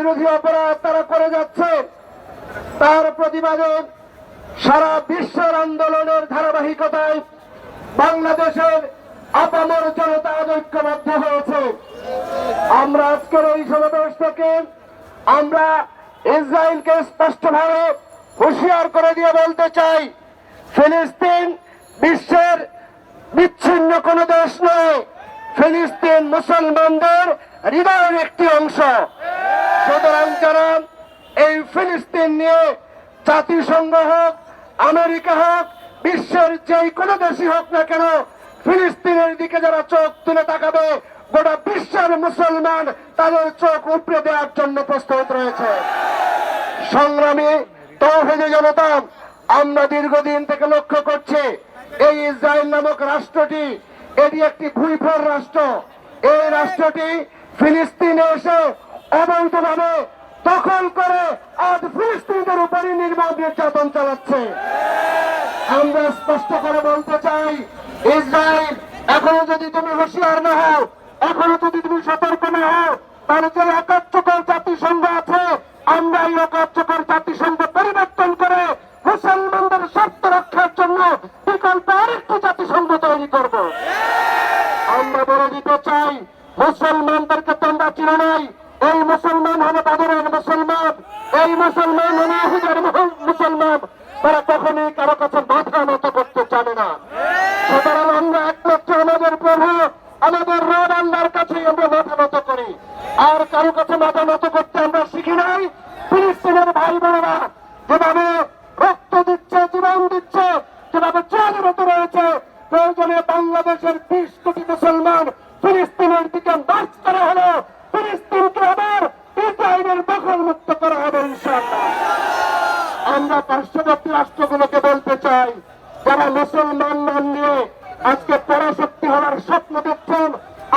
বিরোধী অপরাধ তারা করে যাচ্ছে, তার প্রতিবাদে সারা বিশ্বের আন্দোলনের ধারাবাহিকতায় বাংলাদেশের আপামর জনতা ঐক্যবদ্ধ হয়েছে। আমরা আজকের এই সমাবেশ থেকে আমরা ইসরায়েলকে স্পষ্টভাবে হুঁশিয়ার করে দিয়ে বলতে চাই, ফিলিস্তিন বিশ্বের বিচ্ছিন্ন কোন দেশ নয়, ফিলিস্তিন মুসলমানদের হৃদয়ের একটি অংশ। সুতরাং যারা এই ফিলিস্তিন নিয়ে জাতিসংঘ হোক, আমেরিকা হোক, বিশ্বের যে কোনো দেশই হোক না কেন, ফিলিস্তিনের দিকে যারা চোখ তুলে তাকাবে, গোটা বিশ্বের মুসলমান তাদের চোখ উপড়ে দেওয়ার জন্য প্রস্তুত রয়েছে। সংগ্রামী তৌহিদি জনতা, আমরা দীর্ঘদিন থেকে লক্ষ্য করছি এই ইসরায়েল নামক রাষ্ট্রটি এটি একটি ভূইফর রাষ্ট্র। এই রাষ্ট্রটি ফিলিস্তিনে এসে অবৈধভাবে দখল করে আজ ফিলিস্তিনিদের উপরই নির্মম নির্যাতন চালাচ্ছে। আমরা স্পষ্ট করে বলতে চাই, ইসরায়েল এখনো যদি তুমি হুঁশিয়ার না হও, এখনো যদি তুমি সতর্ক না হও, তাহলে যে অকার্যকর জাতিসংঘ আছে, আমরা এই অকার্যকর জাতিসংঘ পরিবর্তন করে মুসলমানদের স্বার্থ রক্ষার জন্য বিকল্প আরেকটি জাতিসংঘ তৈরি করব। আমরা বলে দিতে চাই, মুসলমানদেরকে তোমরা চিনো নাই, এই মুসলমান হলো বাদরের মুসলমান, এই মুসলমান হলো ইহুদের মুসলমান, তারা কখনই কারো কাছে মাথা নত করতে চাবে না। সুতরাং আমরা একমাত্র আমাদের প্রভু, আমাদের রব আল্লাহর কাছেই আমরা মাথা নত করি, আর কারো কাছে মাথা নত করতে আমরা শিখি নাই। ফিলিস্তিনের ভাই বোনেরা যেভাবে রক্ত দিচ্ছে, জীবন দিচ্ছে, যেভাবে জালিমত রয়েছে, প্রয়োজনে বাংলাদেশের 20 কোটি মুসলমান ফিলিস্তিনের দিকে মার্চ করা হলো, ফিলিস্তিনকে আবার ইসরায়েলের দখল মুক্ত করা হবে ইনশাআল্লাহ। আমরা পার্শ্ববর্তী রাষ্ট্রগুলোকে বলতে চাই, যারা মুসলমান নাম নিয়ে আজকে পরাশক্তি হওয়ার স্বপ্ন দেখছেন,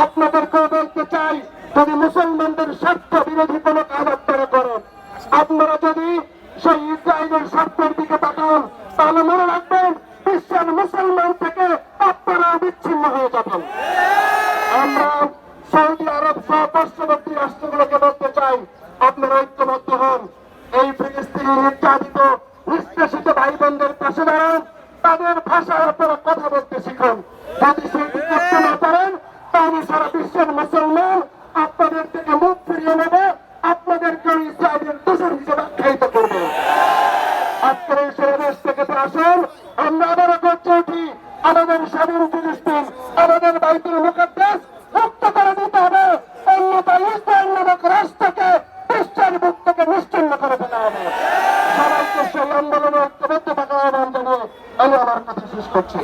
আপনাদেরকেও বলতে চাই, যদি মুসলমানদের স্বার্থ বিরোধী কোনো কাজ আপনারা করেন, আপনারা যদি সেই ইসরায়েলের স্বার্থের দিকে তাকান, তাহলে মনে রাখবেন বিশ্বের মুসলমান থেকে আপনারা বিচ্ছিন্ন হয়ে যাবেন। আমরা সৌদি আরব সহ পার্শ্ববর্তী রাষ্ট্রগুলোকে বলতে চাই, আপনারা ঐক্যবদ্ধ হন, এই ফিলিস্তিনি নির্যাতিত নিষ্পেষিত ভাই বোনদের পাশে দাঁড়ান, তাদের ভাষায় আপনারা কথা বলতে শিখুন। যদি সেটি করতে না পারেন, তাহলে সারা বিশ্বের মুসলমান আপনাদের থেকে মুখ ফিরিয়ে নেবে, আপনাদেরকে ইসরায়েলের দোষর হিসেবে আখ্যায়িত করবে। আজকের এই সমাবেশ থেকে আসেন, আমরা আবারও করতে উঠি, আমাদের স্বাধীন ফিলিস্তিন, আমাদের বাইতুল মুকাদ্দাস মুক্ত করে দিতে হবে, অন্যথায় ইসরায়েল নামক রাষ্ট্রকে বিশ্বের বুক থেকে নিশ্চিহ্ন করে ফেলা হবে। সবাইকে সেই আন্দোলনে ঐক্যবদ্ধ থাকার আহ্বান জানিয়ে আমি আমার কথা শেষ করছি।